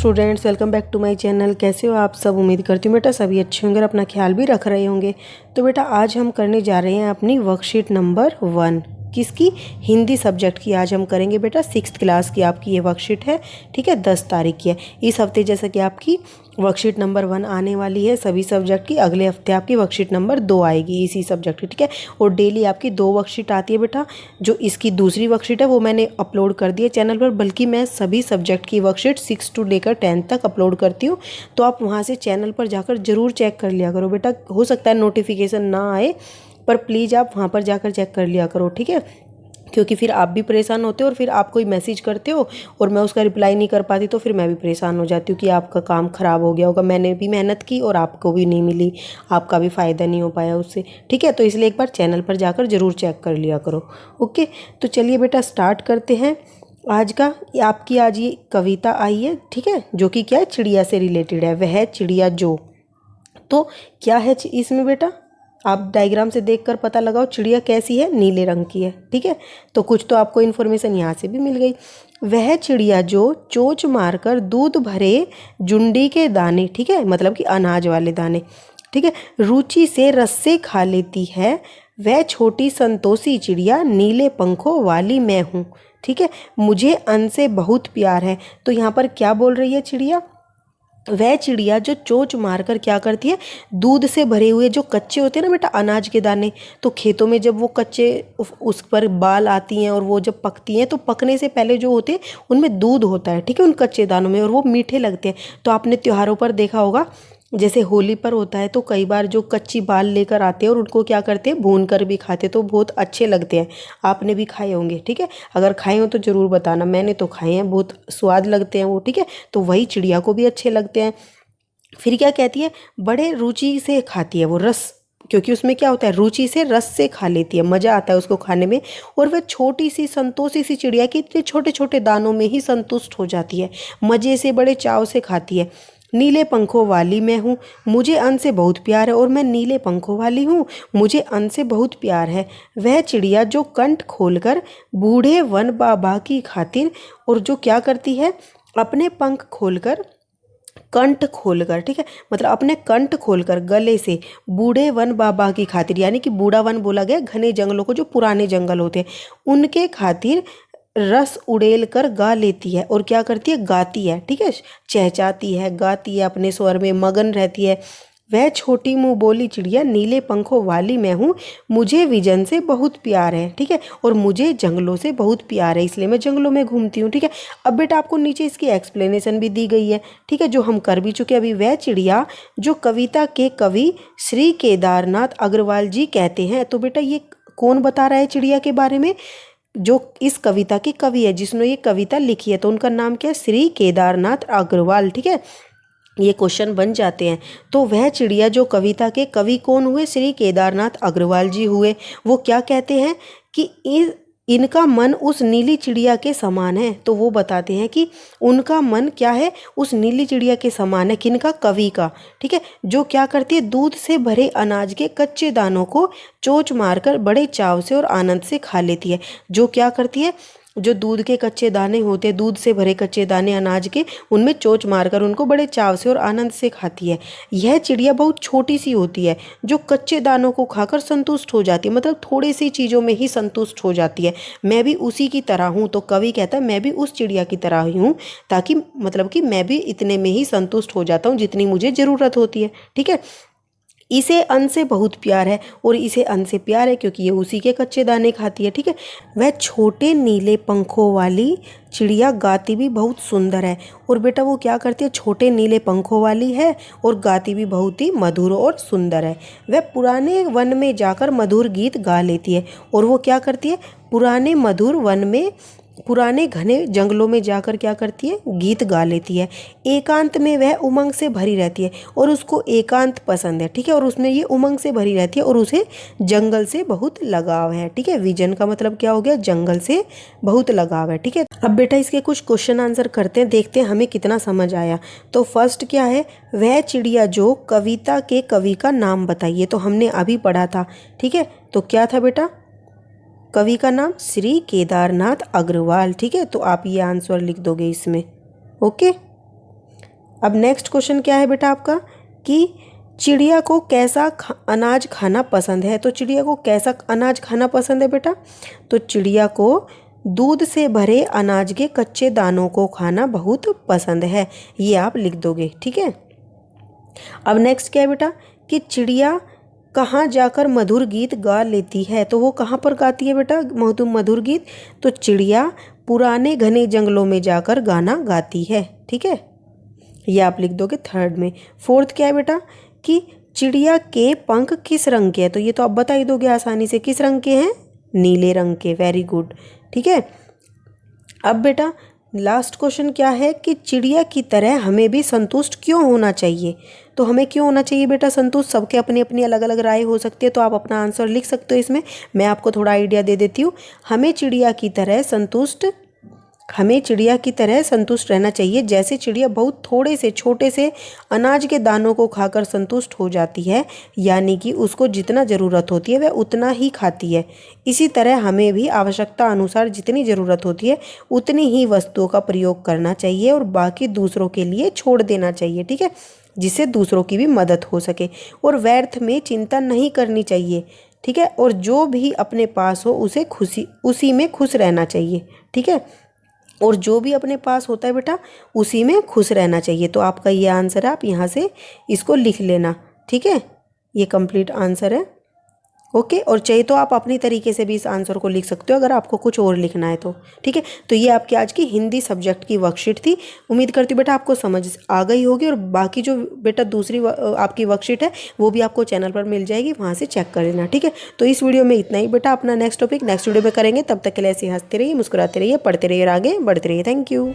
Students, welcome back to my channel. कैसे हो आप सब? उम्मीद करती हूँ बेटा सभी अच्छे होंगे और अपना ख्याल भी रख रहे होंगे। तो बेटा आज हम करने जा रहे हैं अपनी वर्कशीट नंबर 1। किसकी? हिंदी सब्जेक्ट की। आज हम करेंगे बेटा 6th क्लास की आपकी ये वर्कशीट है, ठीक है। 10 तारीख की है। इस हफ्ते जैसा कि आपकी वर्कशीट नंबर 1 आने वाली है सभी सब्जेक्ट की, अगले हफ्ते आपकी वर्कशीट नंबर 2 आएगी इसी सब्जेक्ट की, ठीक है। और डेली आपकी 2 वर्कशीट आती है बेटा। जो इसकी दूसरी वर्कशीट है वो मैंने अपलोड कर दी है चैनल पर, बल्कि मैं सभी सब्जेक्ट की वर्कशीट 6 to लेकर 10 तक अपलोड करती हूँ। तो आप वहाँ से चैनल पर जाकर ज़रूर चेक कर लिया करो बेटा। हो सकता है नोटिफिकेशन ना आए, पर प्लीज़ आप वहाँ पर जाकर चेक कर लिया करो, ठीक है। क्योंकि फिर आप भी परेशान होते हो और फिर आप कोई मैसेज करते हो और मैं उसका रिप्लाई नहीं कर पाती, तो फिर मैं भी परेशान हो जाती हूँ कि आपका काम ख़राब हो गया होगा। मैंने भी मेहनत की और आपको भी नहीं मिली, आपका भी फ़ायदा नहीं हो पाया उससे, ठीक है। तो इसलिए एक बार चैनल पर जाकर ज़रूर चेक कर लिया करो, ओके। तो चलिए बेटा स्टार्ट करते हैं आज का। आपकी आज ये कविता आई है, ठीक है, जो कि क्या है, चिड़िया से रिलेटेड है। वह चिड़िया जो, तो क्या है इसमें बेटा, आप डायग्राम से देखकर पता लगाओ चिड़िया कैसी है। नीले रंग की है, ठीक है। तो कुछ तो आपको इन्फॉर्मेशन यहाँ से भी मिल गई। वह चिड़िया जो चोंच मारकर दूध भरे जुंडी के दाने, ठीक है, मतलब कि अनाज वाले दाने, ठीक है, रुचि से रस्से खा लेती है। वह छोटी संतोषी चिड़िया नीले पंखों वाली मैं हूँ, ठीक है। मुझे अन्न से बहुत प्यार है। तो यहाँ पर क्या बोल रही है चिड़िया? वह चिड़िया जो चोंच मारकर क्या करती है, दूध से भरे हुए जो कच्चे होते हैं ना बेटा अनाज के दाने, तो खेतों में जब वो कच्चे उस पर बाल आती हैं और वो जब पकती हैं, तो पकने से पहले जो होते हैं उनमें दूध होता है, ठीक है, उन कच्चे दानों में, और वो मीठे लगते हैं। तो आपने त्योहारों पर देखा होगा, जैसे होली पर होता है तो कई बार जो कच्ची बाल लेकर आते हैं और उनको क्या करते हैं, भून कर भी खाते हैं, तो बहुत अच्छे लगते हैं। आपने भी खाए होंगे, ठीक है। अगर खाए हो तो ज़रूर बताना। मैंने तो खाए हैं, बहुत स्वाद लगते हैं वो, ठीक है। तो वही चिड़िया को भी अच्छे लगते हैं। फिर क्या कहती है, बड़े रुचि से खाती है वो रस, क्योंकि उसमें क्या होता है, रुचि से रस से खा लेती है, मज़ा आता है उसको खाने में। और वह छोटी सी संतोषी सी चिड़िया की इतने छोटे छोटे दानों में ही संतुष्ट हो जाती है, मज़े से बड़े चाव से खाती है। नीले पंखों वाली मैं हूँ, मुझे अन्न से बहुत प्यार है। और मैं नीले पंखों वाली हूँ, मुझे अन्न से बहुत प्यार है। वह चिड़िया जो कंठ खोलकर बूढ़े वन बाबा की खातिर, और जो क्या करती है, अपने पंख खोलकर, कंठ खोलकर, ठीक है, मतलब अपने कंठ खोलकर गले से बूढ़े वन बाबा की खातिर, यानी कि बूढ़ा वन बोला गया घने जंगलों को, जो पुराने जंगल होते हैं उनके खातिर रस उड़ेल कर गा लेती है। और क्या करती है, गाती है, ठीक है, चहचाती है, गाती है, अपने स्वर में मगन रहती है। वह छोटी मुँह बोली चिड़िया नीले पंखों वाली मैं हूँ, मुझे विजन से बहुत प्यार है, ठीक है, और मुझे जंगलों से बहुत प्यार है, इसलिए मैं जंगलों में घूमती हूँ, ठीक है। अब बेटा आपको नीचे इसकी एक्सप्लेनेशन भी दी गई है, ठीक है, जो हम कर भी चुके अभी। वह चिड़िया जो कविता के कवि श्री केदारनाथ अग्रवाल जी कहते हैं। तो बेटा ये कौन बता रहा है चिड़िया के बारे में? जो इस कविता के कवि है, जिसने ये कविता लिखी है, तो उनका नाम क्या है, श्री केदारनाथ अग्रवाल, ठीक है। ये क्वेश्चन बन जाते हैं। तो वह चिड़िया जो कविता के कवि कौन हुए? श्री केदारनाथ अग्रवाल जी हुए। वो क्या कहते हैं कि इनका मन उस नीली चिड़िया के समान है। तो वो बताते हैं कि उनका मन क्या है, उस नीली चिड़िया के समान है। किनका? कवि का, ठीक है, जो क्या करती है, दूध से भरे अनाज के कच्चे दानों को चोंच मारकर बड़े चाव से और आनंद से खा लेती है। जो क्या करती है, जो दूध के कच्चे दाने होते हैं, दूध से भरे कच्चे दाने अनाज के, उनमें चोंच मारकर उनको बड़े चाव से और आनंद से खाती है। यह चिड़िया बहुत छोटी सी होती है, जो कच्चे दानों को खाकर संतुष्ट हो जाती है, मतलब थोड़ी सी चीज़ों में ही संतुष्ट हो जाती है। मैं भी उसी की तरह हूँ। तो कवि कहता है मैं भी उस चिड़िया की तरह ही हूँ, ताकि मतलब कि मैं भी इतने में ही संतुष्ट हो जाता हूँ जितनी मुझे ज़रूरत होती है, ठीक है। इसे अन्न से बहुत प्यार है, और इसे अन्न से प्यार है क्योंकि ये उसी के कच्चे दाने खाती है, ठीक है। वह छोटे नीले पंखों वाली चिड़िया गाती भी बहुत सुंदर है। और बेटा वो क्या करती है, छोटे नीले पंखों वाली है और गाती भी बहुत ही मधुर और सुंदर है। वह पुराने वन में जाकर मधुर गीत गा लेती है। और वो क्या करती है, पुराने मधुर वन में, पुराने घने जंगलों में जाकर क्या करती है, गीत गा लेती है। एकांत में वह उमंग से भरी रहती है, और उसको एकांत पसंद है, ठीक है, और उसमें ये उमंग से भरी रहती है, और उसे जंगल से बहुत लगाव है, ठीक है। विजन का मतलब क्या हो गया, जंगल से बहुत लगाव है, ठीक है। अब बेटा इसके कुछ क्वेश्चन आंसर करते हैं, देखते हैं हमें कितना समझ आया। तो फर्स्ट क्या है, वह चिड़िया जो कविता के कवि का नाम बताइए। तो हमने अभी पढ़ा था, ठीक है। तो क्या था बेटा, कवि का नाम श्री केदारनाथ अग्रवाल, ठीक है। तो आप ये आंसर लिख दोगे इसमें, ओके। अब नेक्स्ट क्वेश्चन क्या है बेटा आपका कि चिड़िया को कैसा अनाज खाना पसंद है। तो चिड़िया को कैसा अनाज खाना पसंद है बेटा? तो चिड़िया को दूध से भरे अनाज के कच्चे दानों को खाना बहुत पसंद है। ये आप लिख दोगे, ठीक है। अब नेक्स्ट क्या है बेटा कि चिड़िया कहाँ जाकर मधुर गीत गा लेती है। तो वो कहाँ पर गाती है बेटा मधुर गीत? तो चिड़िया पुराने घने जंगलों में जाकर गाना गाती है, ठीक है। ये आप लिख दोगे थर्ड में। फोर्थ क्या है बेटा कि चिड़िया के पंख किस रंग के हैं। तो ये तो आप बता ही दोगे आसानी से, किस रंग के हैं? नीले रंग के। वेरी गुड, ठीक है। अब बेटा लास्ट क्वेश्चन क्या है कि चिड़िया की तरह हमें भी संतुष्ट क्यों होना चाहिए। तो हमें क्यों होना चाहिए बेटा संतुष्ट? सबके अपनी अपनी अलग अलग राय हो सकती है, तो आप अपना आंसर लिख सकते हो इसमें। मैं आपको थोड़ा आइडिया दे देती हूँ। हमें चिड़िया की तरह संतुष्ट रहना चाहिए। जैसे चिड़िया बहुत थोड़े से छोटे से अनाज के दानों को खाकर संतुष्ट हो जाती है, यानी कि उसको जितना ज़रूरत होती है वह उतना ही खाती है, इसी तरह हमें भी आवश्यकता अनुसार जितनी ज़रूरत होती है उतनी ही वस्तुओं का प्रयोग करना चाहिए और बाकी दूसरों के लिए छोड़ देना चाहिए, ठीक है, जिससे दूसरों की भी मदद हो सके। और व्यर्थ में चिंता नहीं करनी चाहिए, ठीक है। और जो भी अपने पास हो उसी में खुश रहना चाहिए, ठीक है। और जो भी अपने पास होता है बेटा उसी में खुश रहना चाहिए। तो आपका ये आंसर है, आप यहाँ से इसको लिख लेना, ठीक है। ये कंप्लीट आंसर है, ओके। और चाहिए तो आप अपनी तरीके से भी इस आंसर को लिख सकते हो अगर आपको कुछ और लिखना है तो, ठीक है। तो ये आपकी आज की हिंदी सब्जेक्ट की वर्कशीट थी। उम्मीद करती हूँ बेटा आपको समझ आ गई होगी। और बाकी जो बेटा दूसरी आपकी वर्कशीट है वो भी आपको चैनल पर मिल जाएगी, वहाँ से चेक कर लेना, ठीक है। तो इस वीडियो में इतना ही बेटा। अपना नेक्स्ट टॉपिक नेक्स्ट वीडियो में करेंगे। तब तक के लिए ऐसे हंसते रहिए, मुस्कुराते रहिए, पढ़ते रहिए और आगे बढ़ते रहिए। Thank you.